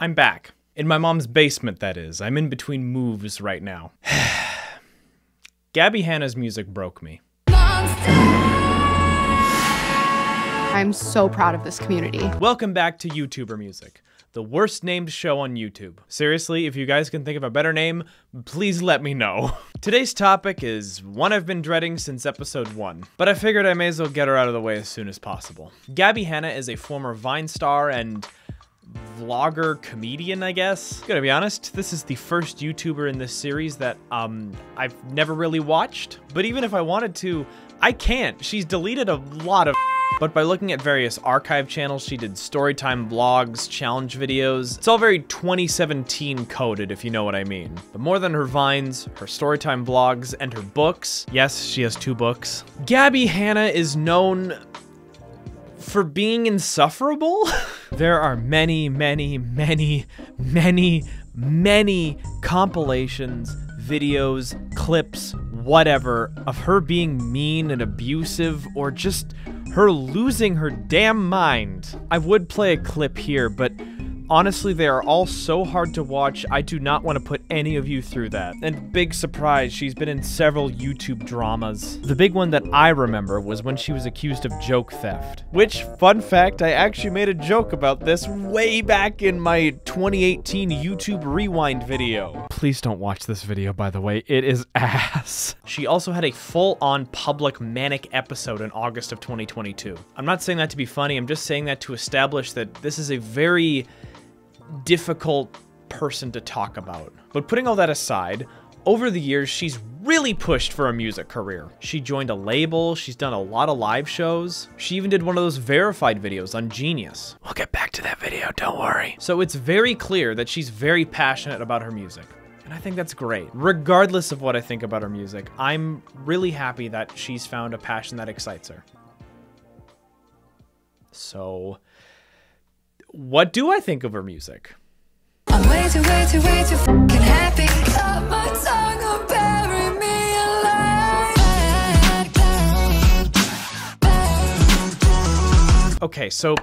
I'm back. In my mom's basement, that is. I'm in between moves right now. Gabbie Hanna's music broke me. I'm so proud of this community. Welcome back to YouTuber Music, the worst named show on YouTube. Seriously, if you guys can think of a better name, please let me know. Today's topic is one I've been dreading since episode 1, but I figured I may as well get her out of the way as soon as possible. Gabbie Hanna is a former Vine star and vlogger comedian, I guess. Gotta be honest, this is the first YouTuber in this series that I've never really watched, but even if I wanted to, I can't. She's deleted a lot of but by looking at various archive channels, she did storytime vlogs, challenge videos. It's all very 2017 coded, if you know what I mean. But more than her vines, her storytime vlogs, and her books, yes, she has 2 books, Gabbie Hanna is known for being insufferable. There are many compilations, videos, clips, whatever, of her being mean and abusive, or just her losing her damn mind. I would play a clip here, but honestly, they are all so hard to watch, I do not want to put any of you through that. And big surprise, she's been in several YouTube dramas. The big one that I remember was when she was accused of joke theft. Which, fun fact, I actually made a joke about this way back in my 2018 YouTube Rewind video. Please don't watch this video, by the way. It is ass. She also had a full-on public manic episode in August of 2022. I'm not saying that to be funny, I'm just saying that to establish that this is a very difficult person to talk about. But putting all that aside, over the years, she's really pushed for a music career. She joined a label, she's done a lot of live shows. She even did one of those verified videos on Genius. We'll get back to that video, don't worry. So it's very clear that she's very passionate about her music. And I think that's great. Regardless of what I think about her music, I'm really happy that she's found a passion that excites her. So, what do I think of her music? I'm way too fucking happy. Cut my tongue or bury me alive. Okay, so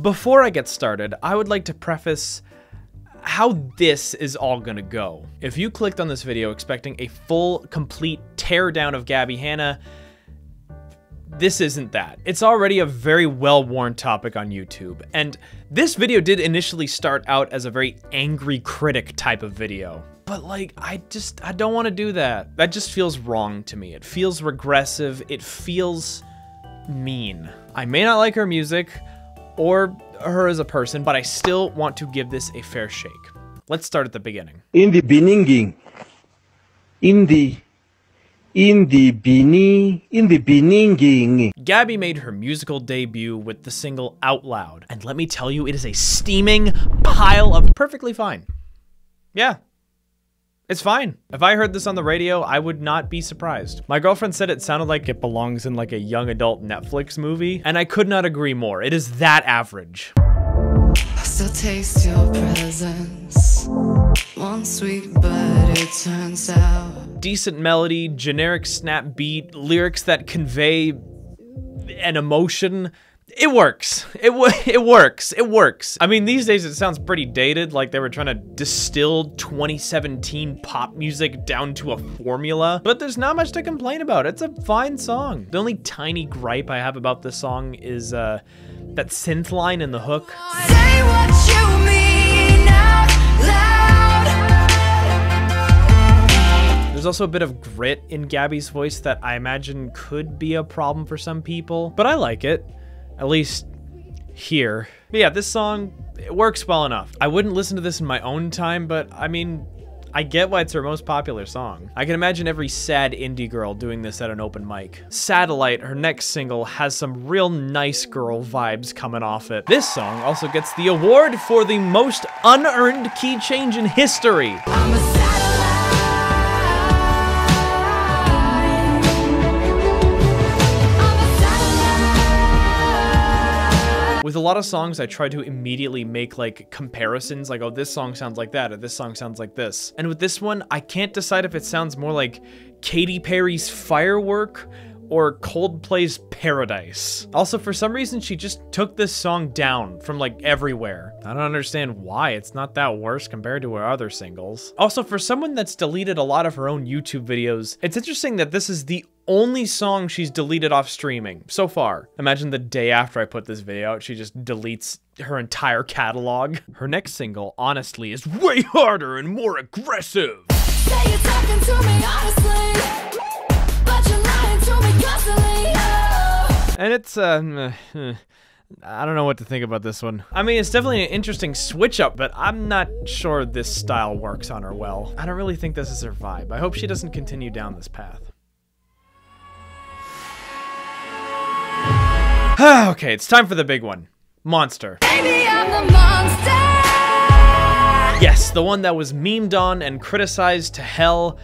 before I get started, I would like to preface how this is all gonna go. If you clicked on this video expecting a full, complete teardown of Gabbie Hanna, this isn't that. It's already a very well-worn topic on YouTube, and this video did initially start out as a very angry critic type of video. But like, I don't want to do that. That just feels wrong to me. It feels regressive, it feels mean. I may not like her music, or her as a person, but I still want to give this a fair shake. Let's start at the beginning. In the Beninging, Gabbie made her musical debut with the single Out Loud, and let me tell you, it is a steaming pile of perfectly fine. Yeah, it's fine. If I heard this on the radio, I would not be surprised. My girlfriend said it sounded like it belongs in like a young adult Netflix movie, and I could not agree more. It is that average. I still taste your presence. One sweet, but it turns out. Decent melody, generic snap beat, lyrics that convey an emotion. It works. It works. It works. I mean, these days it sounds pretty dated, like they were trying to distill 2017 pop music down to a formula, but there's not much to complain about. It's a fine song. The only tiny gripe I have about this song is that synth line in the hook. Say what you mean out loud. There's also a bit of grit in Gabbie's voice that I imagine could be a problem for some people, but I like it. At least here. But yeah, this song, it works well enough. I wouldn't listen to this in my own time, but I mean, I get why it's her most popular song. I can imagine every sad indie girl doing this at an open mic. Satellite, her next single, has some real nice girl vibes coming off it. This song also gets the award for the most unearned key change in history. I'm a satellite. With a lot of songs, I try to immediately make like comparisons, like, oh, this song sounds like that, or this song sounds like this. And with this one, I can't decide if it sounds more like Katy Perry's Firework or Coldplay's Paradise. Also, for some reason, she just took this song down from like everywhere. I don't understand why. It's not that worse compared to her other singles. Also, for someone that's deleted a lot of her own YouTube videos, it's interesting that this is the only song she's deleted off streaming so far. Imagine the day after I put this video out, she just deletes her entire catalog. Her next single, honestly, is way harder and more aggressive. Say you're talking to me honestly, but you're lying to me constantly. Oh. And it's, I don't know what to think about this one. I mean, it's definitely an interesting switch up, but I'm not sure this style works on her well. I don't really think this is her vibe. I hope she doesn't continue down this path. Okay, it's time for the big one. Monster. Baby, I'm the monster. Yes, the one that was memed on and criticized to hell.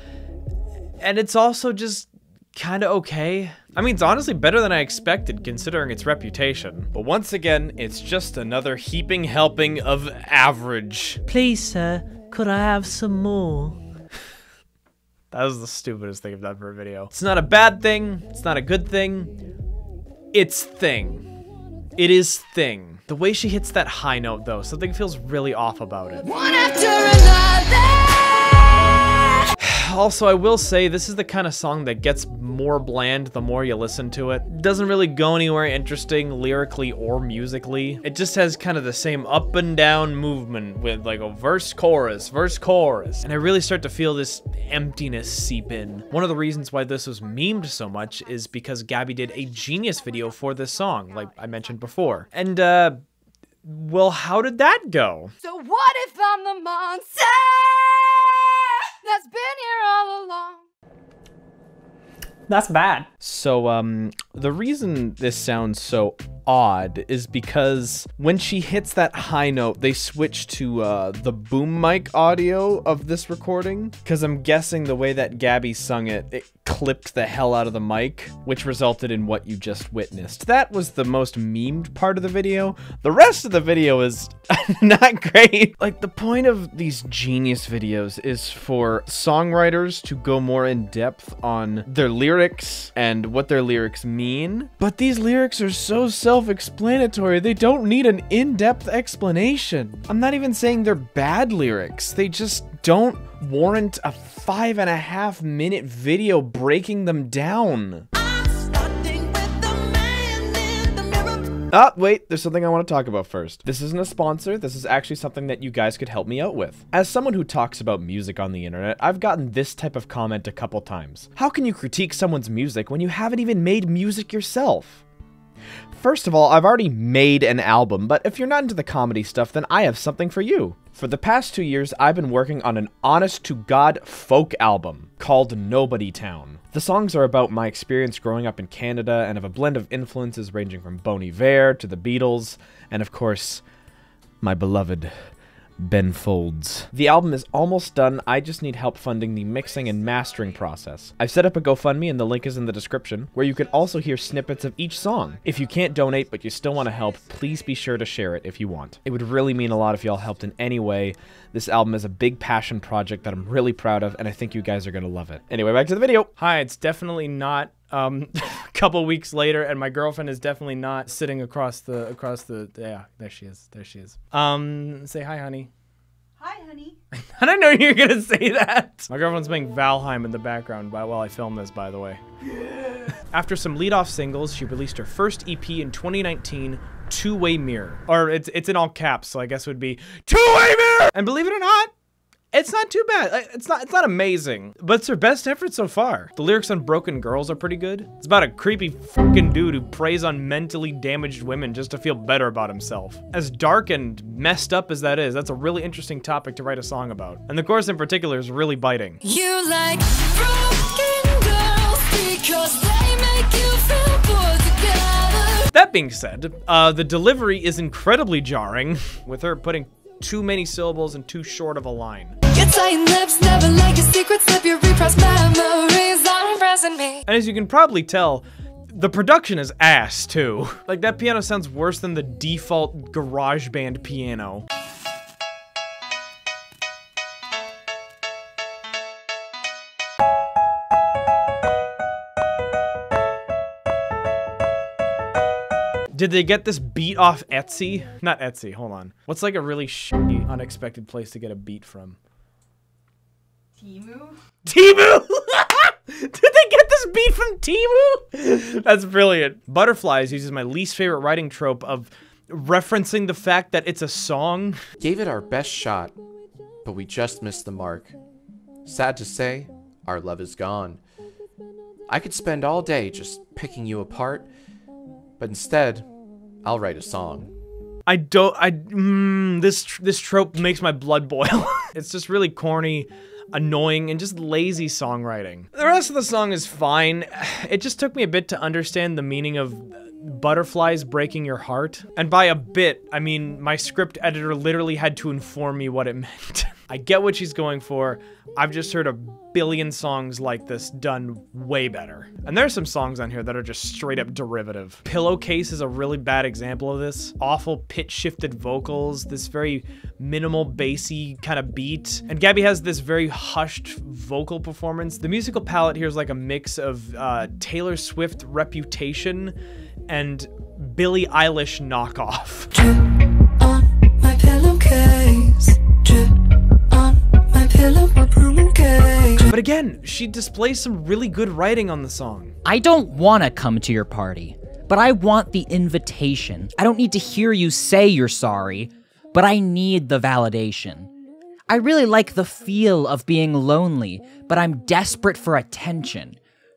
And it's also just kinda okay. I mean, it's honestly better than I expected considering its reputation. But once again, it's just another heaping helping of average. Please, sir, could I have some more? That was the stupidest thing I've done for a video. It's not a bad thing. It's not a good thing. It's thing. It is thing. The way she hits that high note though, something feels really off about it. One after another. Also, I will say this is the kind of song that gets more bland the more you listen to it. It doesn't really go anywhere interesting lyrically or musically. It just has kind of the same up and down movement with like a verse, chorus. And I really start to feel this emptiness seep in. One of the reasons why this was memed so much is because Gabbie did a genius video for this song, like I mentioned before. And, well, how did that go? So what if I'm the monster that's been here all along? That's bad. So, the reason this sounds so odd is because when she hits that high note, they switch to the boom mic audio of this recording. Because I'm guessing the way that Gabbie sung it, it clipped the hell out of the mic, which resulted in what you just witnessed. That was the most memed part of the video. The rest of the video is not great. Like, the point of these genius videos is for songwriters to go more in depth on their lyrics and what their lyrics mean. But these lyrics are so self-explanatory, they don't need an in-depth explanation. I'm not even saying they're bad lyrics, they just don't warrant a 5.5 minute video breaking them down. Oh, wait, there's something I want to talk about first. This isn't a sponsor, this is actually something that you guys could help me out with. As someone who talks about music on the internet, I've gotten this type of comment a couple times. How can you critique someone's music when you haven't even made music yourself? First of all, I've already made an album, but if you're not into the comedy stuff, then I have something for you. For the past 2 years, I've been working on an honest-to-God folk album called Nobody Town. The songs are about my experience growing up in Canada and have a blend of influences ranging from Bon Iver to the Beatles, and of course, my beloved Ben Folds. The album is almost done, I just need help funding the mixing and mastering process. I've set up a GoFundMe and the link is in the description, where you can also hear snippets of each song. If you can't donate but you still want to help, please be sure to share it if you want. It would really mean a lot if y'all helped in any way. This album is a big passion project that I'm really proud of, and I think you guys are gonna love it. Anyway, back to the video. Hi, it's definitely not a couple weeks later, and my girlfriend is definitely not sitting across the, yeah, there she is. Say hi, honey. Hi, honey. I didn't know you were gonna say that. My girlfriend's playing Valheim in the background while I film this, by the way. After some lead-off singles, she released her first EP in 2019, Two-Way Mirror. Or it's in all caps, so I guess it would be Two-Way Mirror! And believe it or not, it's not too bad. It's not amazing, but it's her best effort so far. The lyrics on Broken Girls are pretty good. It's about a creepy fucking dude who preys on mentally damaged women just to feel better about himself. As dark and messed up as that is, that's a really interesting topic to write a song about. And the chorus in particular is really biting. You like broken girls because they make you feel put together. That being said, the delivery is incredibly jarring, with her putting too many syllables and too short of a line. Your tight lips never like your secrets, slip your repressed memories on impressing me. And as you can probably tell, the production is ass too. Like, that piano sounds worse than the default GarageBand piano. Did they get this beat off Etsy? Not Etsy, hold on. What's like a really shitty, unexpected place to get a beat from? Temu? Temu! Did they get this beat from Temu? That's brilliant. Butterflies uses my least favorite writing trope of referencing the fact that it's a song. Gave it our best shot, but we just missed the mark. Sad to say, our love is gone. I could spend all day just picking you apart, but instead, I'll write a song. This trope makes my blood boil. It's just really corny, annoying, and just lazy songwriting. The rest of the song is fine. It just took me a bit to understand the meaning of butterflies breaking your heart. And by a bit, I mean my script editor literally had to inform me what it meant. I get what she's going for. I've just heard a billion songs like this done way better. And there's some songs on here that are just straight up derivative. Pillowcase is a really bad example of this. Awful pitch shifted vocals, this very minimal bassy kind of beat. And Gabbie has this very hushed vocal performance. The musical palette here is like a mix of Taylor Swift Reputation and Billie Eilish knockoff. Drip on my pillowcase. Drip on my pillowcase. But again, she displays some really good writing on the song. I don't want to come to your party, but I want the invitation. I don't need to hear you say you're sorry, but I need the validation. I really like the feel of being lonely, but I'm desperate for attention.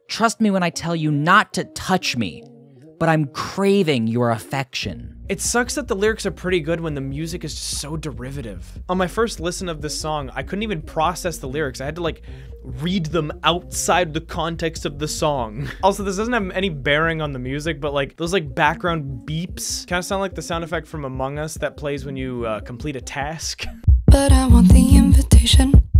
Trust me when I tell you not to touch me, but I'm craving your affection. It sucks that the lyrics are pretty good when the music is just so derivative. On my first listen of this song, I couldn't even process the lyrics. I had to like read them outside the context of the song. Also, this doesn't have any bearing on the music, but like those like background beeps kind of sound like the sound effect from Among Us that plays when you complete a task. But I want the invitation.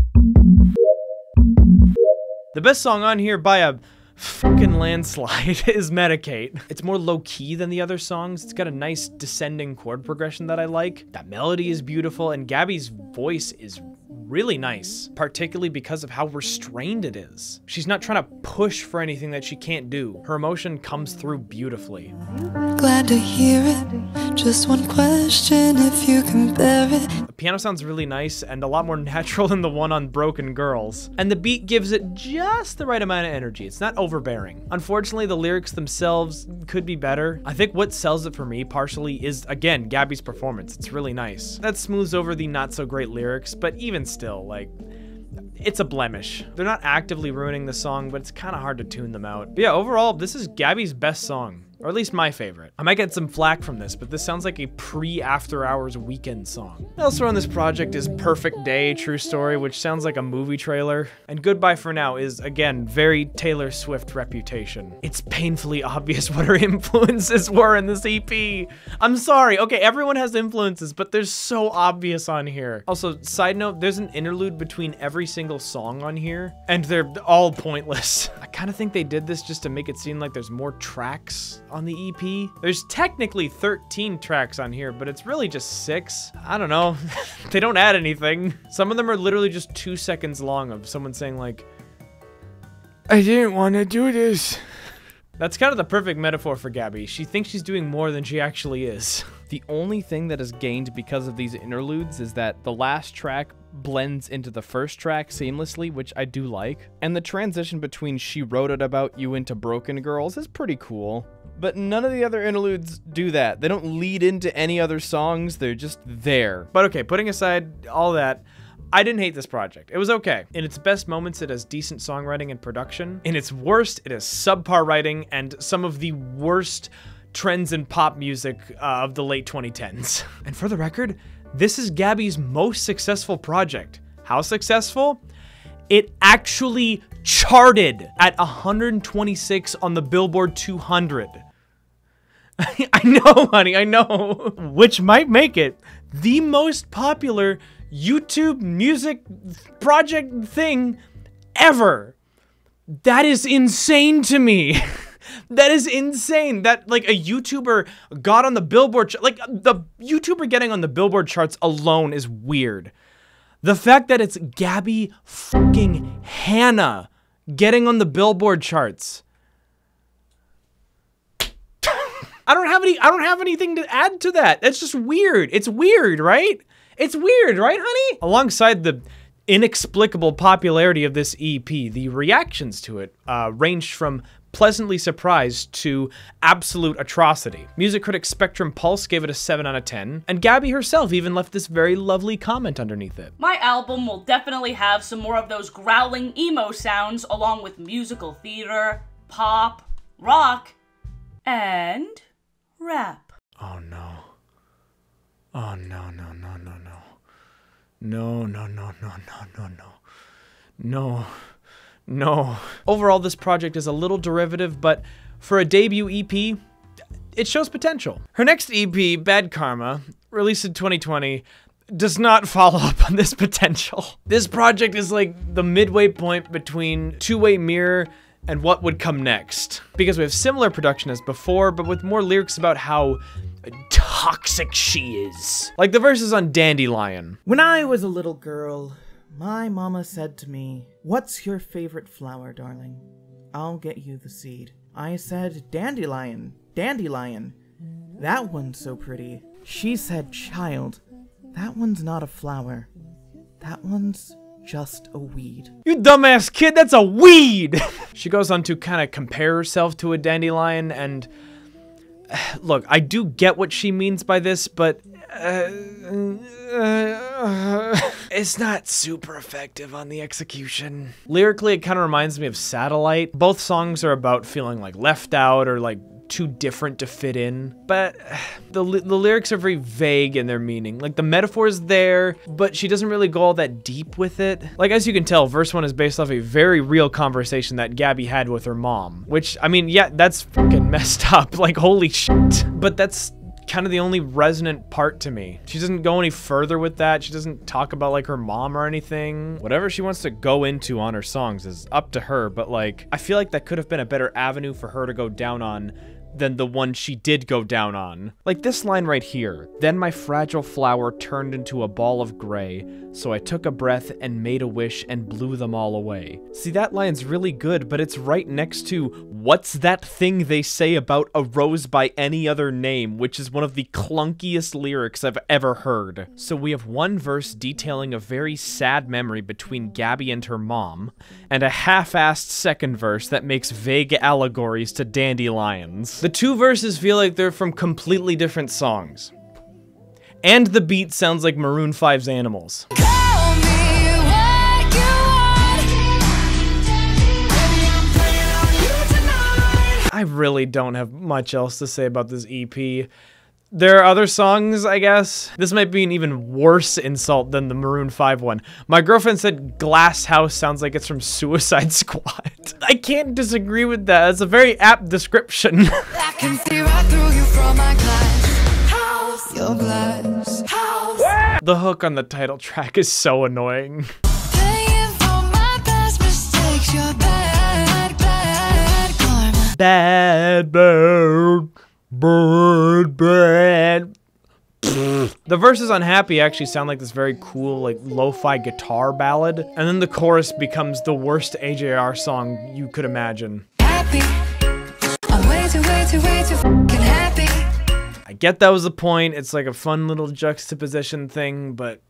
The best song on here by a fucking landslide is Medicate. It's more low-key than the other songs. It's got a nice descending chord progression that I like. That melody is beautiful, and Gabbie's voice is really nice, particularly because of how restrained it is. She's not trying to push for anything that she can't do. Her emotion comes through beautifully. Glad to hear it. Just one question, if you can bear it. The piano sounds really nice and a lot more natural than the one on Broken Girls. And the beat gives it just the right amount of energy. It's not overbearing. Unfortunately, the lyrics themselves could be better. I think what sells it for me partially is, again, Gabbie's performance. It's really nice. That smooths over the not so great lyrics, but even still, like, it's a blemish. They're not actively ruining the song, but it's kind of hard to tune them out. But yeah, overall, this is Gabbie's best song. Or at least my favorite. I might get some flack from this, but this sounds like a pre-After Hours weekend song. Elsewhere on this project is Perfect Day, True Story, which sounds like a movie trailer. And Goodbye For Now is, again, very Taylor Swift Reputation. It's painfully obvious what her influences were in this EP. I'm sorry, okay, everyone has influences, but they're so obvious on here. Also, side note, there's an interlude between every single song on here, and they're all pointless. I kind of think they did this just to make it seem like there's more tracks on the EP. There's technically 13 tracks on here, but it's really just 6. I don't know. They don't add anything. Some of them are literally just 2 seconds long of someone saying like, I didn't want to do this. That's kind of the perfect metaphor for Gabbie. She thinks she's doing more than she actually is. The only thing that is gained because of these interludes is that the last track blends into the first track seamlessly, which I do like. And the transition between She Wrote It About You into Broken Girls is pretty cool. But none of the other interludes do that. They don't lead into any other songs, they're just there. But okay, putting aside all that, I didn't hate this project. It was okay. In its best moments, it has decent songwriting and production. In its worst, it has subpar writing and some of the worst trends in pop music of the late 2010s. And for the record, this is Gabbie's most successful project. How successful? It actually charted at 126 on the Billboard 200. I know, honey, I know. Which might make it the most popular YouTube music project thing ever. That is insane to me. That is insane that like a YouTuber got on the Billboard, like the YouTuber getting on the Billboard charts alone is weird. The fact that it's Gabbie fucking Hanna getting on the Billboard charts. I don't have anything to add to that. That's just weird. It's weird, right? It's weird, right, honey? Alongside the inexplicable popularity of this EP, the reactions to it ranged from pleasantly surprised to absolute atrocity. Music critic Spectrum Pulse gave it a 7 out of 10, and Gabbie herself even left this very lovely comment underneath it. My album will definitely have some more of those growling emo sounds along with musical theater, pop, rock, and rap. Oh no. Oh no, no, no, no, no. No, no, no, no, no, no, no. No. No. Overall, this project is a little derivative, but for a debut EP, it shows potential. Her next EP, Bad Karma, released in 2020, does not follow up on this potential. This project is like the midway point between Two-Way Mirror and what would come next. Because we have similar production as before, but with more lyrics about how toxic she is. Like the verses on Dandelion. When I was a little girl, my mama said to me, "What's your favorite flower, darling? I'll get you the seed." I said, "Dandelion, dandelion. That one's so pretty." She said, "Child, that one's not a flower. That one's just a weed." You dumbass kid, that's a weed! She goes on to kind of compare herself to a dandelion, and look, I do get what she means by this, but it's not super effective on the execution. Lyrically, it kind of reminds me of Satellite. Both songs are about feeling like left out or like too different to fit in, but the lyrics are very vague in their meaning. Like the metaphor's there, but she doesn't really go all that deep with it. Like as you can tell, verse 1 is based off a very real conversation that Gabbie had with her mom, which, I mean, yeah, that's fucking messed up. Like holy shit. But that's kind of the only resonant part to me. She doesn't go any further with that. She doesn't talk about like her mom or anything. Whatever she wants to go into on her songs is up to her, but like, I feel like that could have been a better avenue for her to go down on than the one she did go down on. Like this line right here. "Then my fragile flower turned into a ball of gray, so I took a breath and made a wish and blew them all away." See, that line's really good, but it's right next to "What's that thing they say about a rose by any other name?" which is one of the clunkiest lyrics I've ever heard. So we have one verse detailing a very sad memory between Gabbie and her mom, and a half-assed second verse that makes vague allegories to dandelions. The two verses feel like they're from completely different songs. And the beat sounds like Maroon 5's Animals. I really don't have much else to say about this EP. There are other songs, I guess. This might be an even worse insult than the Maroon 5 one. My girlfriend said Glass House sounds like it's from Suicide Squad. I can't disagree with that. It's a very apt description. I can see right through you from my glass house. Your glass house. The hook on the title track is so annoying. Paying for my past mistakes. Your bad karma. Bad. The verses on Happy actually sound like this very cool, like, lo-fi guitar ballad, and then the chorus becomes the worst AJR song you could imagine. Happy. I'm way too fucking happy. I get that was the point, it's like a fun little juxtaposition thing, but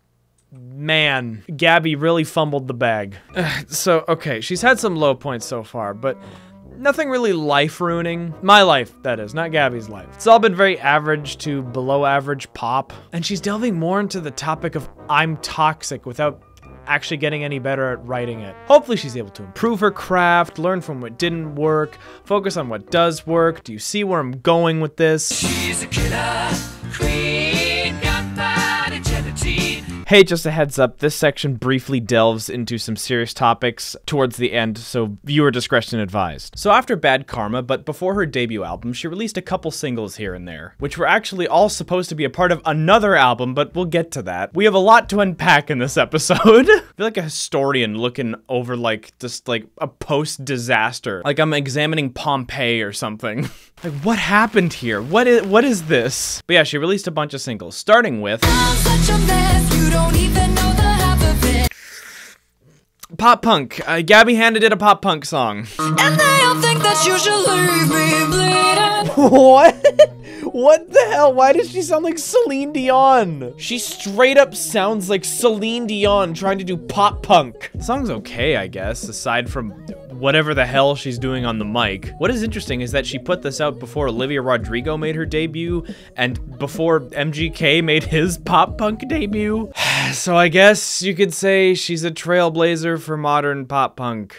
man, Gabbie really fumbled the bag. So, okay, she's had some low points so far, but nothing really life-ruining. My life, that is, not Gabbie's life. It's all been very average to below-average pop, and she's delving more into the topic of I'm toxic without actually getting any better at writing it. Hopefully she's able to improve her craft, learn from what didn't work, focus on what does work. Do you see where I'm going with this? She's a killer queen, got bad agility. Hey, just a heads up, this section briefly delves into some serious topics towards the end, so viewer discretion advised. So after Bad Karma, but before her debut album, she released a couple singles here and there, which were actually all supposed to be a part of another album, but we'll get to that. We have a lot to unpack in this episode. I feel like a historian looking over like, just like a post-disaster. Like I'm examining Pompeii or something. Like, what happened here? What is this? But yeah, she released a bunch of singles, starting with I'm such a mess, you don't even know the half of it. pop punk. Gabbie Hanna did a pop punk song. And they all think that you should leave me bleeding. What? What the hell? Why does she sound like Celine Dion? She straight up sounds like Celine Dion trying to do pop punk. The song's okay, I guess, aside from whatever the hell she's doing on the mic. What is interesting is that she put this out before Olivia Rodrigo made her debut and before MGK made his pop punk debut. So I guess you could say she's a trailblazer for modern pop punk.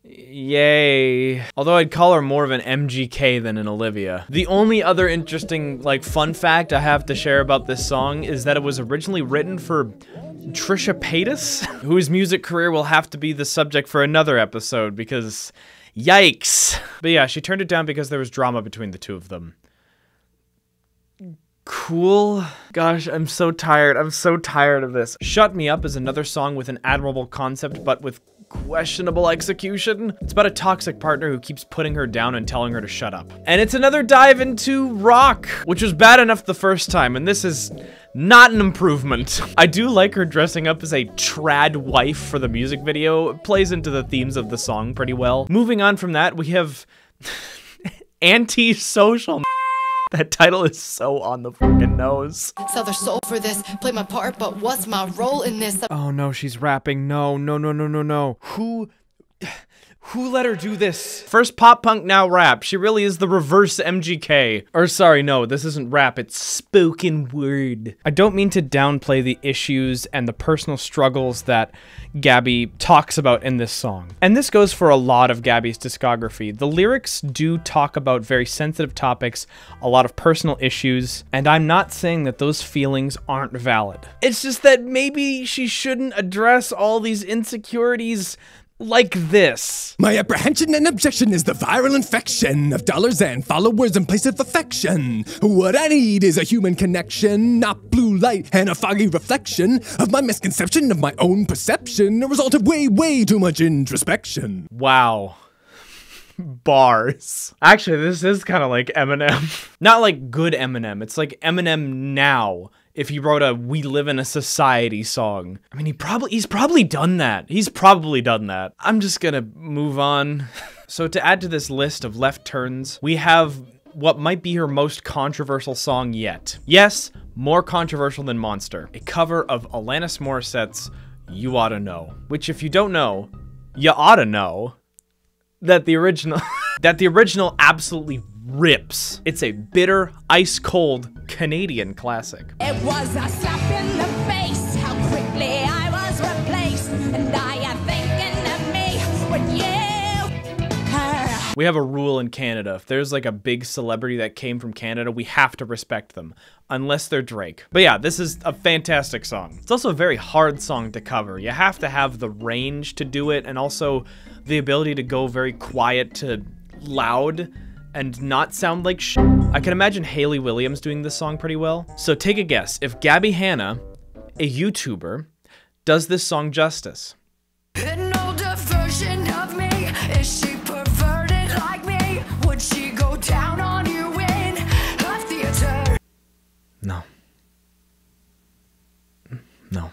Yay. Although I'd call her more of an MGK than an Olivia. The only other interesting, like, fun fact I have to share about this song is that it was originally written for Trisha Paytas, whose music career will have to be the subject for another episode because yikes. But yeah, she turned it down because there was drama between the two of them. Cool. Gosh, I'm so tired. I'm so tired of this. Shut Me Up is another song with an admirable concept, but with questionable execution. It's about a toxic partner who keeps putting her down and telling her to shut up. And it's another dive into rock, which was bad enough the first time, and this is not an improvement. I do like her dressing up as a trad wife for the music video. It plays into the themes of the song pretty well. Moving on from that, we have Anti-Social. That title is so on the fucking nose. Sell their soul for this, play my part, but what's my role in this? Oh no, she's rapping. No. Who let her do this? First pop punk, now rap. She really is the reverse MGK. Or sorry, no, this isn't rap, it's spoken word. I don't mean to downplay the issues and the personal struggles that Gabbie talks about in this song. And this goes for a lot of Gabbie's discography. The lyrics do talk about very sensitive topics, a lot of personal issues, and I'm not saying that those feelings aren't valid. It's just that maybe she shouldn't address all these insecurities like this. My apprehension and objection is the viral infection of dollars and followers in place of affection. What I need is a human connection, not blue light and a foggy reflection of my misconception of my own perception, a result of way too much introspection. Wow. Bars. Actually, this is kind of like Eminem. Not like good Eminem. It's like Eminem now. If he wrote a We Live in a Society song. I mean, he's probably done that. He's probably done that. I'm just gonna move on. So to add to this list of left turns, we have what might be her most controversial song yet. Yes, more controversial than Monster. A cover of Alanis Morissette's You Oughta Know. Which if you don't know, you oughta know that the original absolutely rips. It's a bitter, ice-cold Canadian classic. It was a slap in the face, how quickly I was replaced, and I am thinking of me with you. We have a rule in Canada. If there's like a big celebrity that came from Canada, we have to respect them, unless they're Drake. But yeah, this is a fantastic song. It's also a very hard song to cover. You have to have the range to do it, and also the ability to go very quiet to loud and not sound like shit. I can imagine Hayley Williams doing this song pretty well. So take a guess, if Gabbie Hanna, a YouTuber, does this song justice. An older version of me, is she perverted like me? Would she go down on you in a theater? No. No.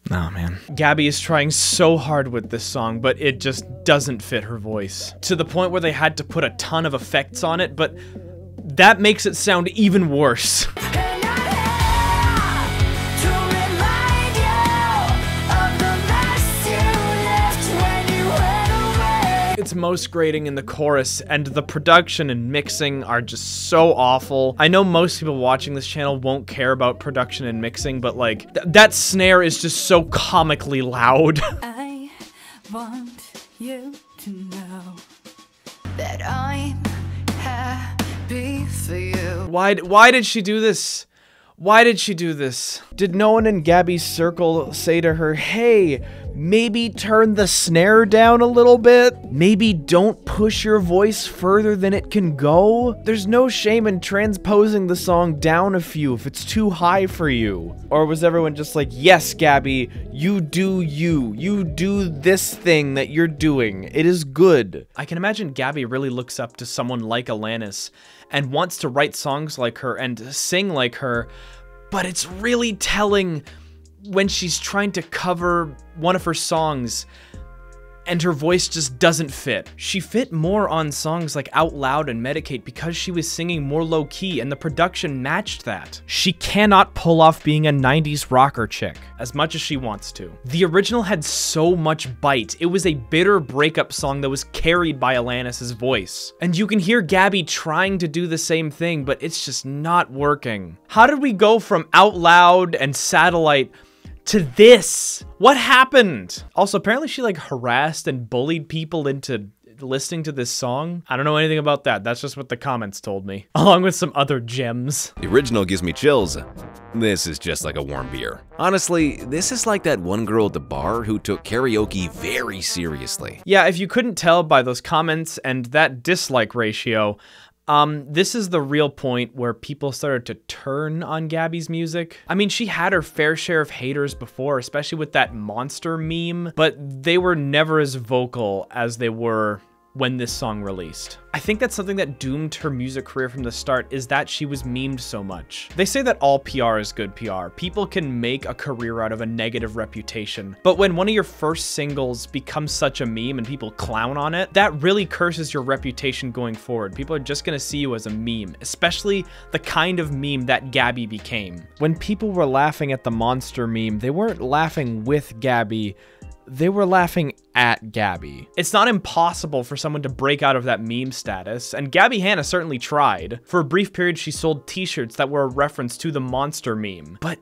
Oh man. Gabbie is trying so hard with this song, but it just doesn't fit her voice. To the point where they had to put a ton of effects on it, but that makes it sound even worse. It's most grating in the chorus, and the production and mixing are just so awful. I know most people watching this channel won't care about production and mixing, but like, that snare is just so comically loud. I want you to know that I'm happy for you. Why did she do this? Why did she do this? Did no one in Gabbie's circle say to her, hey, maybe turn the snare down a little bit? Maybe don't push your voice further than it can go? There's no shame in transposing the song down a few if it's too high for you. Or was everyone just like, yes, Gabbie, you do you. You do this thing that you're doing. It is good. I can imagine Gabbie really looks up to someone like Alanis and wants to write songs like her and sing like her, but it's really telling when she's trying to cover one of her songs and her voice just doesn't fit. She fit more on songs like Out Loud and Medicate because she was singing more low-key and the production matched that. She cannot pull off being a 90s rocker chick as much as she wants to. The original had so much bite. It was a bitter breakup song that was carried by Alanis's voice. And you can hear Gabbie trying to do the same thing, but it's just not working. How did we go from Out Loud and Satellite to this? What happened? Also, apparently she like harassed and bullied people into listening to this song. I don't know anything about that. That's just what the comments told me, along with some other gems. The original gives me chills. This is just like a warm beer. Honestly, this is like that one girl at the bar who took karaoke very seriously. Yeah, if you couldn't tell by those comments and that dislike ratio, this is the real point where people started to turn on Gabbie's music. I mean, she had her fair share of haters before, especially with that monster meme, but they were never as vocal as they were when this song released. I think that's something that doomed her music career from the start, is that she was memed so much. They say that all PR is good PR. People can make a career out of a negative reputation, but when one of your first singles becomes such a meme and people clown on it, that really curses your reputation going forward. People are just gonna see you as a meme, especially the kind of meme that Gabbie became. When people were laughing at the monster meme, they weren't laughing with Gabbie, they were laughing at Gabbie. It's not impossible for someone to break out of that meme status, and Gabbie Hanna certainly tried. For a brief period, she sold t-shirts that were a reference to the monster meme, but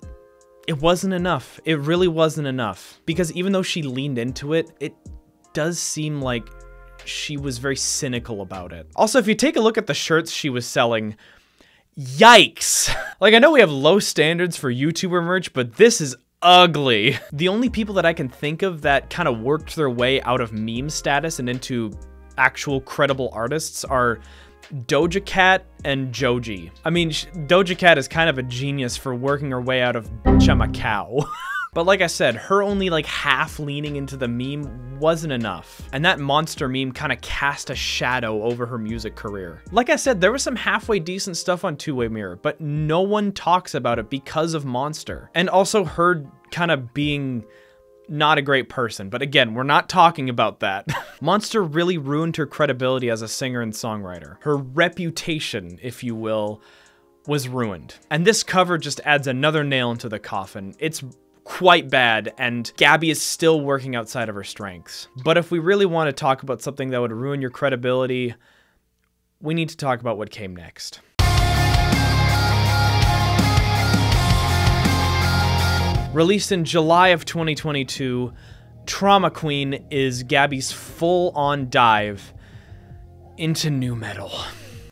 it wasn't enough. It really wasn't enough, because even though she leaned into it, it does seem like she was very cynical about it. Also, if you take a look at the shirts she was selling, yikes. Like, I know we have low standards for YouTuber merch, but this is ugly. The only people that I can think of that kind of worked their way out of meme status and into actual credible artists are Doja Cat and Joji. I mean, Doja Cat is kind of a genius for working her way out of Macau. But like I said, her only like half leaning into the meme wasn't enough. And that monster meme kind of cast a shadow over her music career. Like I said, there was some halfway decent stuff on Two Way Mirror, but no one talks about it because of Monster. And also her kind of being not a great person. But again, we're not talking about that. Monster really ruined her credibility as a singer and songwriter. Her reputation, if you will, was ruined. And this cover just adds another nail into the coffin. It's quite bad, and Gabbie is still working outside of her strengths. But if we really want to talk about something that would ruin your credibility, we need to talk about what came next. Released in July of 2022, Trauma Queen is Gabbie's full-on dive into nu metal.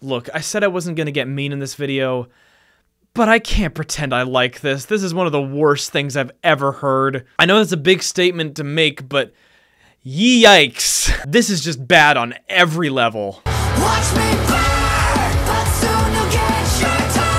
Look, I said I wasn't gonna get mean in this video, but I can't pretend I like this. This is one of the worst things I've ever heard. I know that's a big statement to make, but yikes. This is just bad on every level. Watch me burn, but soon you'll get your turn.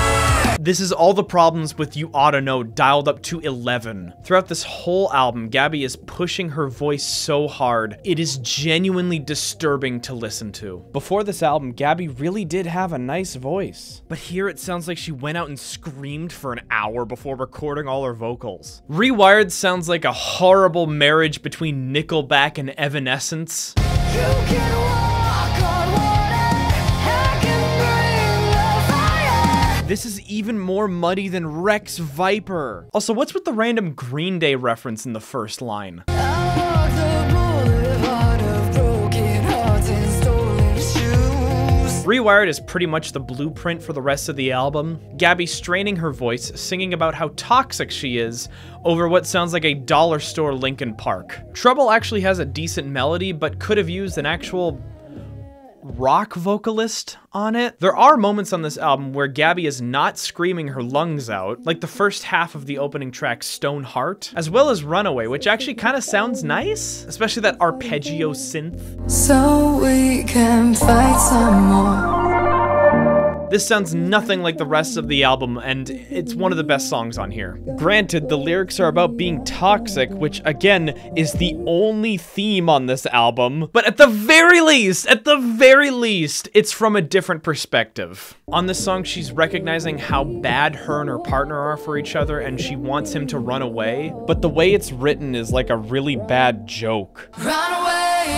This is all the problems with You Oughta Know dialed up to 11. Throughout this whole album, Gabbie is pushing her voice so hard, it is genuinely disturbing to listen to. Before this album, Gabbie really did have a nice voice. But here it sounds like she went out and screamed for an hour before recording all her vocals. Rewired sounds like a horrible marriage between Nickelback and Evanescence. You can walk on water, I can bring the fire. This is even more muddy than Rex Viper. Also, what's with the random Green Day reference in the first line? Rewired is pretty much the blueprint for the rest of the album. Gabbie straining her voice, singing about how toxic she is over what sounds like a dollar store Linkin Park. Trouble actually has a decent melody, but could have used an actual rock vocalist on it. There are moments on this album where Gabbie is not screaming her lungs out, like the first half of the opening track Stone Heart, as well as Runaway, which actually kind of sounds nice, especially that arpeggio synth. So we can fight some more. This sounds nothing like the rest of the album, and it's one of the best songs on here. Granted, the lyrics are about being toxic, which again is the only theme on this album, but at the very least, it's from a different perspective. On this song, she's recognizing how bad her and her partner are for each other, and she wants him to run away, but the way it's written is like a really bad joke. Run away,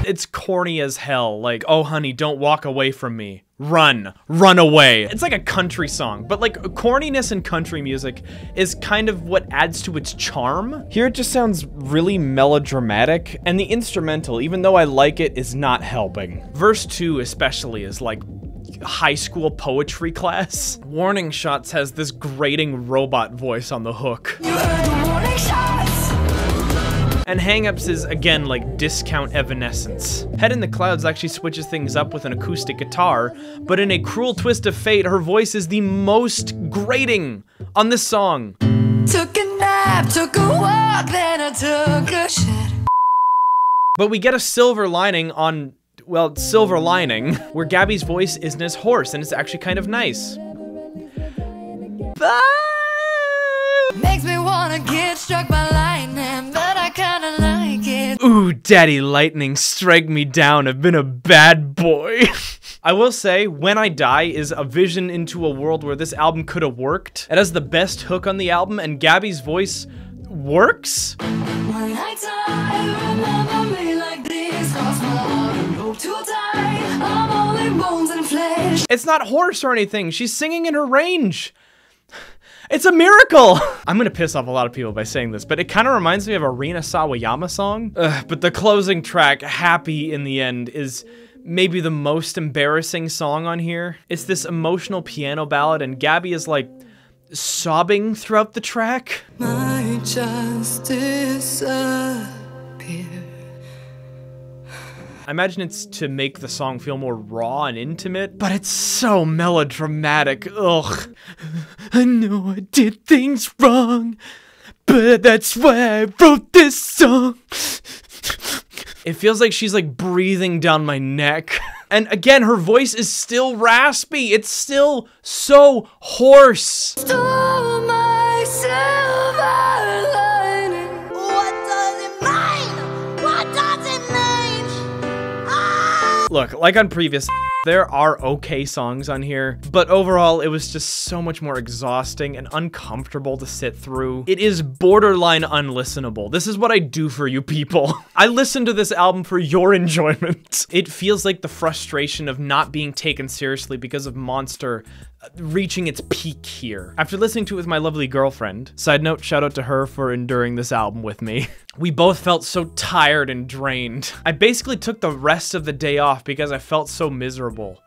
It's corny as hell. Like, oh honey, don't walk away from me. Run away. It's like a country song, but like corniness in country music is kind of what adds to its charm. Here it just sounds really melodramatic, and the instrumental, even though I like it, is not helping. Verse 2 especially is like high school poetry class. Warning Shots has this grating robot voice on the hook. You heard the warning shots. And Hang-Ups is, again, like discount Evanescence. Head in the Clouds actually switches things up with an acoustic guitar, but in a cruel twist of fate, her voice is the most grating on this song. Took a nap, took a walk, then I took a shit. But we get a silver lining on, well, Silver Lining, where Gabbie's voice isn't as hoarse, and it's actually kind of nice. Makes me wanna get struck by lightning, but I kinda like it. Ooh, Daddy Lightning, strike me down. I've been a bad boy. I will say, When I Die is a vision into a world where this album could have worked. It has the best hook on the album, and Gabbie's voice works. When I die, remember me like this, cross my heart and hope to die. I'm only bones and flesh. It's not hoarse or anything. She's singing in her range. It's a miracle! I'm gonna piss off a lot of people by saying this, but it kind of reminds me of a Rina Sawayama song. But the closing track, Happy in the End, is maybe the most embarrassing song on here. It's this emotional piano ballad, and Gabbie is like sobbing throughout the track. Might just disappear. I imagine it's to make the song feel more raw and intimate, but it's so melodramatic. Ugh. I know I did things wrong, but that's why I wrote this song. It feels like she's like breathing down my neck. And again, her voice is still raspy. It's still so hoarse. Stole my silver lining. What does it mean? What does it mean? Ah! Look, like on previous, there are okay songs on here, but overall it was just so much more exhausting and uncomfortable to sit through. It is borderline unlistenable. This is what I do for you people. I listen to this album for your enjoyment. It feels like the frustration of not being taken seriously because of Monster reaching its peak here. After listening to it with my lovely girlfriend, side note, shout out to her for enduring this album with me, we both felt so tired and drained. I basically took the rest of the day off because I felt so miserable.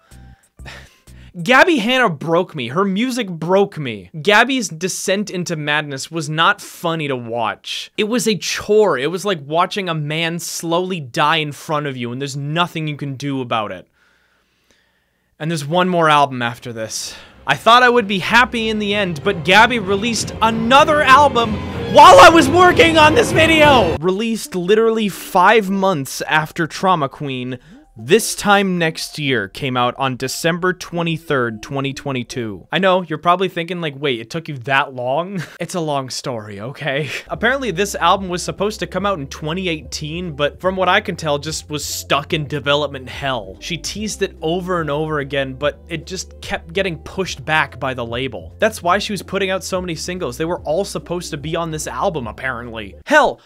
Gabbie Hanna broke me. Her music broke me. Gabbie's descent into madness was not funny to watch. It was a chore. It was like watching a man slowly die in front of you and there's nothing you can do about it. And there's one more album after this. I thought I would be happy in the end, but Gabbie released another album while I was working on this video! Released literally 5 months after Trauma Queen, This Time Next Year came out on December 23rd, 2022. I know, you're probably thinking like, wait, it took you that long? It's a long story, okay? Apparently this album was supposed to come out in 2018, but from what I can tell, just was stuck in development hell. She teased it over and over again, but it just kept getting pushed back by the label. That's why she was putting out so many singles. They were all supposed to be on this album, apparently. Hell,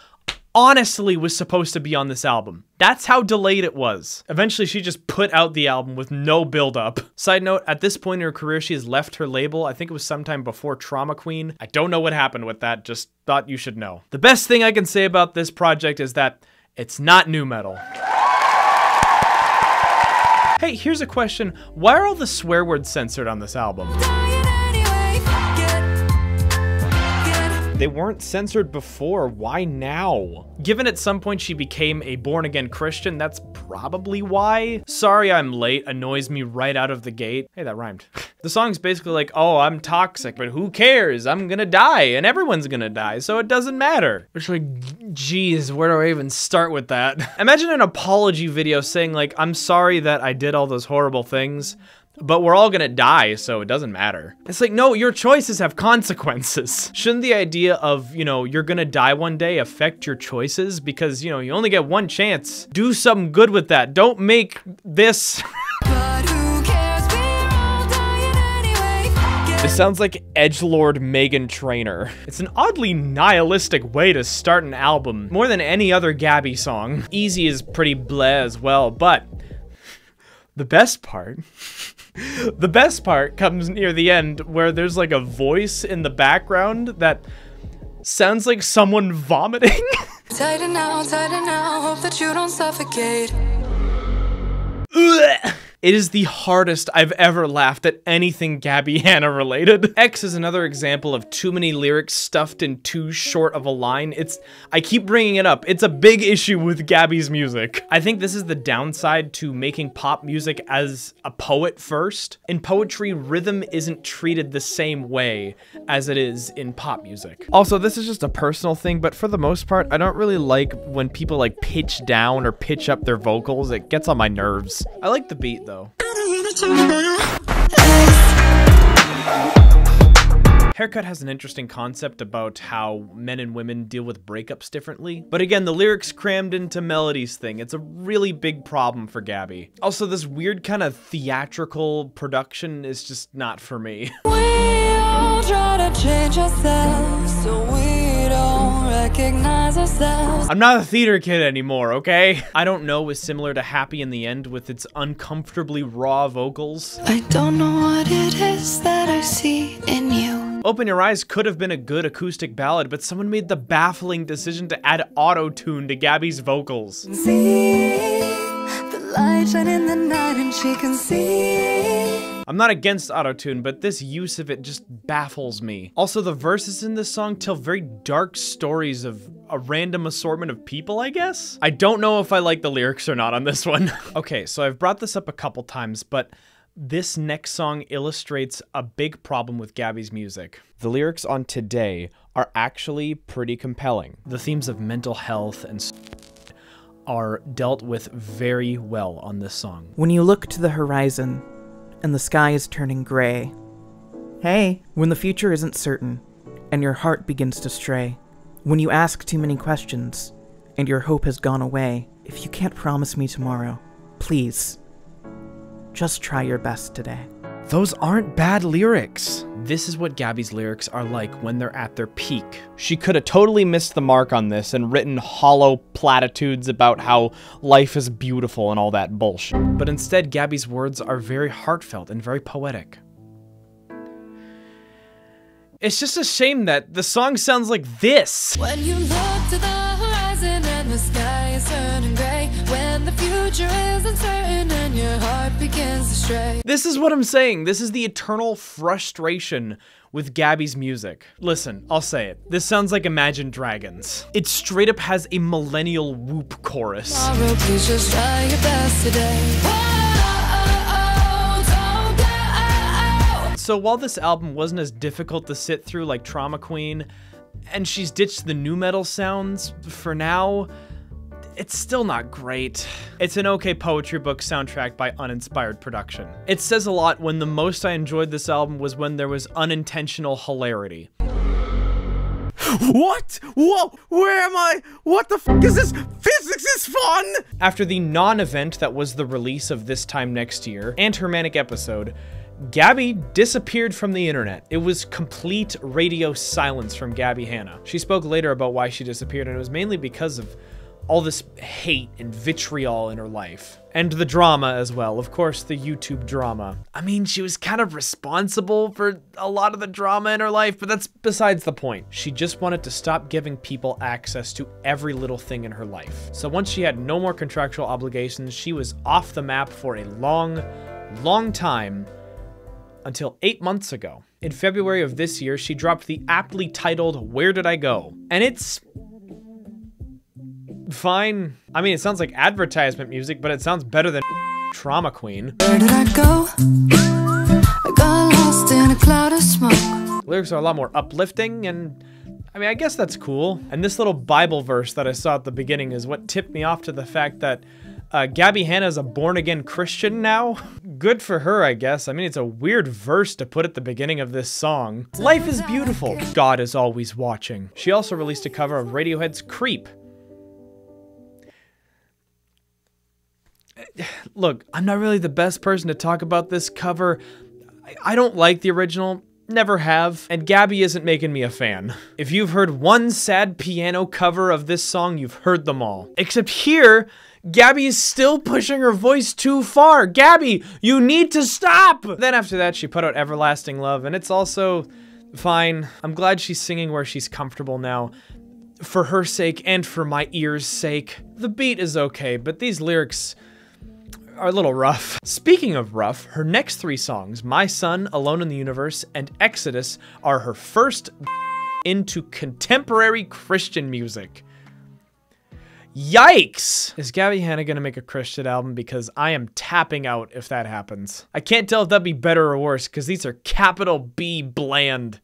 Honestly was supposed to be on this album. That's how delayed it was. Eventually, she just put out the album with no build-up. Side note, at this point in her career, she has left her label. I think it was sometime before Trauma Queen. I don't know what happened with that, just thought you should know. The best thing I can say about this project is that it's not nu metal. Hey, here's a question. Why are all the swear words censored on this album? They weren't censored before, why now? Given at some point she became a born-again Christian, that's probably why. Sorry I'm late annoys me right out of the gate. Hey, that rhymed. The song's basically like, oh, I'm toxic, but who cares? I'm gonna die, and everyone's gonna die, so it doesn't matter. It's like, geez, where do I even start with that? Imagine an apology video saying like, I'm sorry that I did all those horrible things, but we're all gonna die, so it doesn't matter. It's like, no, your choices have consequences. Shouldn't the idea of, you know, you're gonna die one day affect your choices? Because, you know, you only get one chance. Do something good with that. Don't make this. But who cares? We're all dying anyway. Fuck it. This sounds like edgelord Meghan Trainor. It's an oddly nihilistic way to start an album, more than any other Gabbie song. Easy is pretty bleh as well, but the best part comes near the end, where there's like a voice in the background that sounds like someone vomiting. Tighten now, hope that you don't suffocate. It is the hardest I've ever laughed at anything Gabbie Hanna related. X is another example of too many lyrics stuffed in too short of a line. I keep bringing it up. It's a big issue with Gabbie's music. I think this is the downside to making pop music as a poet first. In poetry, rhythm isn't treated the same way as it is in pop music. Also, this is just a personal thing, but for the most part, I don't really like when people like pitch down or pitch up their vocals. It gets on my nerves. I like the beat though. Haircut has an interesting concept about how men and women deal with breakups differently. But again, the lyrics crammed into melodies thing, it's a really big problem for Gabbie. Also, this weird kind of theatrical production is just not for me. We all try to change ourselves so we don't recognize ourselves. I'm not a theater kid anymore, okay? I Don't Know is similar to Happy in the End with its uncomfortably raw vocals. I don't know what it is that I see in you. Open Your Eyes could have been a good acoustic ballad, but someone made the baffling decision to add auto-tune to Gabbie's vocals. See the light shine in the night and she can see. I'm not against auto-tune, but this use of it just baffles me. Also, the verses in this song tell very dark stories of a random assortment of people, I guess? I don't know if I like the lyrics or not on this one. Okay, so I've brought this up a couple times, but this next song illustrates a big problem with Gabbie's music. The lyrics on Today are actually pretty compelling. The themes of mental health and are dealt with very well on this song. When you look to the horizon and the sky is turning gray. Hey, when the future isn't certain and your heart begins to stray. When you ask too many questions and your hope has gone away. If you can't promise me tomorrow, please, just try your best today. Those aren't bad lyrics. This is what Gabbie's lyrics are like when they're at their peak. She could have totally missed the mark on this and written hollow platitudes about how life is beautiful and all that bullshit. But instead, Gabbie's words are very heartfelt and very poetic. It's just a shame that the song sounds like this. When you look to the horizon and the sky is turning gray. When the future is uncertain and your heart begins to stray. This is what I'm saying. This is the eternal frustration with Gabbie's music. Listen, I'll say it. This sounds like Imagine Dragons. It straight up has a millennial whoop chorus. Tomorrow, please just try your best today. So while this album wasn't as difficult to sit through like Trauma Queen, and she's ditched the nu metal sounds for now, it's still not great. It's an okay poetry book soundtrack by uninspired production. It says a lot when the most I enjoyed this album was when there was unintentional hilarity. What? Whoa, where am I? What the f is this? Physics is fun! After the non-event that was the release of This Time Next Year and her manic episode, Gabbie disappeared from the internet. It was complete radio silence from Gabbie Hanna. She spoke later about why she disappeared, and it was mainly because of all this hate and vitriol in her life. And the drama as well. Of course, the YouTube drama. I mean, she was kind of responsible for a lot of the drama in her life, but that's besides the point. She just wanted to stop giving people access to every little thing in her life. So once she had no more contractual obligations, she was off the map for a long, long time, until 8 months ago. In February of this year, she dropped the aptly titled Where Did I Go? And it's fine. I mean, it sounds like advertisement music, but it sounds better than Trauma Queen. Where did I go? I got lost in a cloud of smoke. Lyrics are a lot more uplifting, and I mean, I guess that's cool. And this little Bible verse that I saw at the beginning is what tipped me off to the fact that Gabbie Hanna is a born-again Christian now. Good for her, I guess. I mean, it's a weird verse to put at the beginning of this song. Life is beautiful. God is always watching. She also released a cover of Radiohead's Creep. Look, I'm not really the best person to talk about this cover. I don't like the original. never have, and Gabbie isn't making me a fan. If you've heard one sad piano cover of this song, you've heard them all. Except here, Gabbie is still pushing her voice too far. Gabbie, you need to stop! Then after that, she put out Everlasting Love, and it's also fine. I'm glad she's singing where she's comfortable now. For her sake and for my ears' sake. The beat is okay, but these lyrics are a little rough. Speaking of rough, her next 3 songs, My Son, Alone in the Universe, and Exodus, are her first into contemporary Christian music. Yikes! Is Gabbie Hanna gonna make a Christian album? Because I am tapping out if that happens. I can't tell if that'd be better or worse, because these are capital B bland.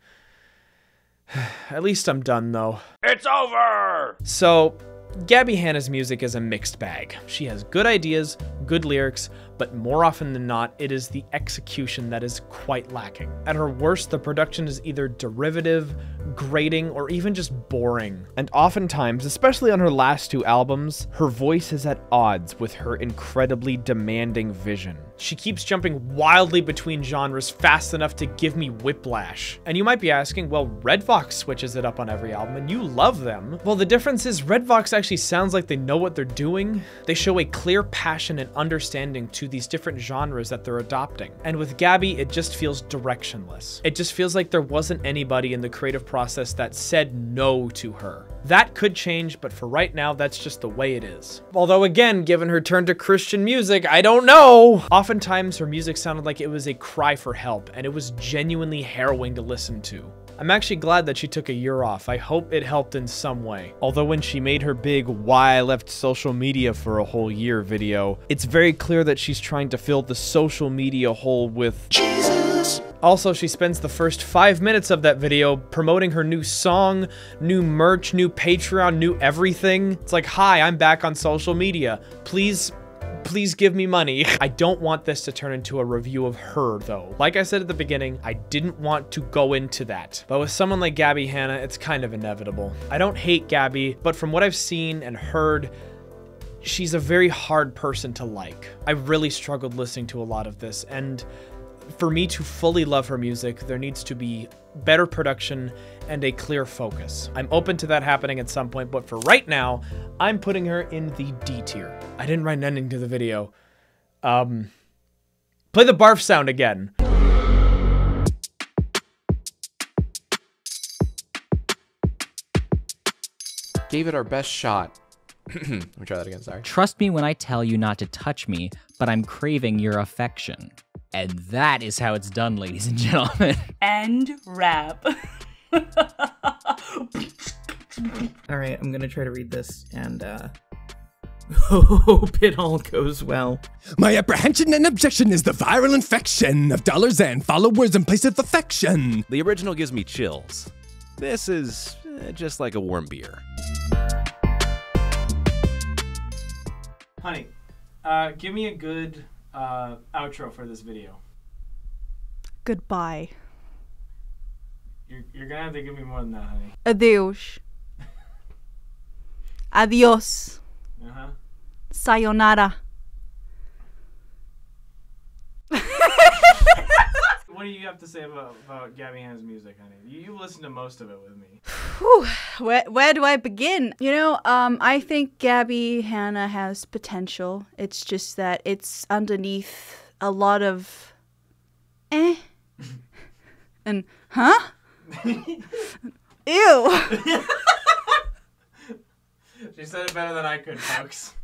At least I'm done, though. It's over! So, Gabbie Hanna's music is a mixed bag. She has good ideas, good lyrics, but more often than not, it is the execution that is quite lacking. At her worst, the production is either derivative, grating, or even just boring. And oftentimes, especially on her last 2 albums, her voice is at odds with her incredibly demanding vision. She keeps jumping wildly between genres fast enough to give me whiplash. And you might be asking, well, Red Fox switches it up on every album and you love them. Well, the difference is Red Fox actually sounds like they know what they're doing. They show a clear passion and understanding to these different genres that they're adopting. And with Gabbie, it just feels directionless. It just feels like there wasn't anybody in the creative process that said no to her. That could change, but for right now, that's just the way it is. Although again, given her turn to Christian music, I don't know. Oftentimes, her music sounded like it was a cry for help, and it was genuinely harrowing to listen to. I'm actually glad that she took a year off. I hope it helped in some way. Although when she made her big "Why I Left Social Media for a Whole Year" video, it's very clear that she's trying to fill the social media hole with Jesus. Also, she spends the first 5 minutes of that video promoting her new song, new merch, new Patreon, new everything. It's like, hi, I'm back on social media. Please give me money. I don't want this to turn into a review of her, though. Like I said at the beginning, I didn't want to go into that. But with someone like Gabbie Hanna, it's kind of inevitable. I don't hate Gabbie, but from what I've seen and heard, she's a very hard person to like. I really struggled listening to a lot of this, and for me to fully love her music, there needs to be better production and a clear focus. I'm open to that happening at some point, but for right now, I'm putting her in the D tier. I didn't write an ending to the video. Play the barf sound again. Gave it our best shot. Let me try that again, sorry. Trust me when I tell you not to touch me, but I'm craving your affection. And that is how it's done, ladies and gentlemen. End rap. Alright, I'm gonna try to read this, and hope it all goes well. My apprehension and objection is the viral infection of dollars and followers in place of affection. The original gives me chills. This is just like a warm beer. Honey, give me a good outro for this video. Goodbye. You're gonna have to give me more than that, honey. Adeus. Adios. Uh-huh. Sayonara. What do you have to say about Gabbie Hanna's music, honey? You listen to most of it with me. Whew, where do I begin? You know, I think Gabbie Hanna has potential. It's just that it's underneath a lot of and huh? Ew. She said it better than I could, folks.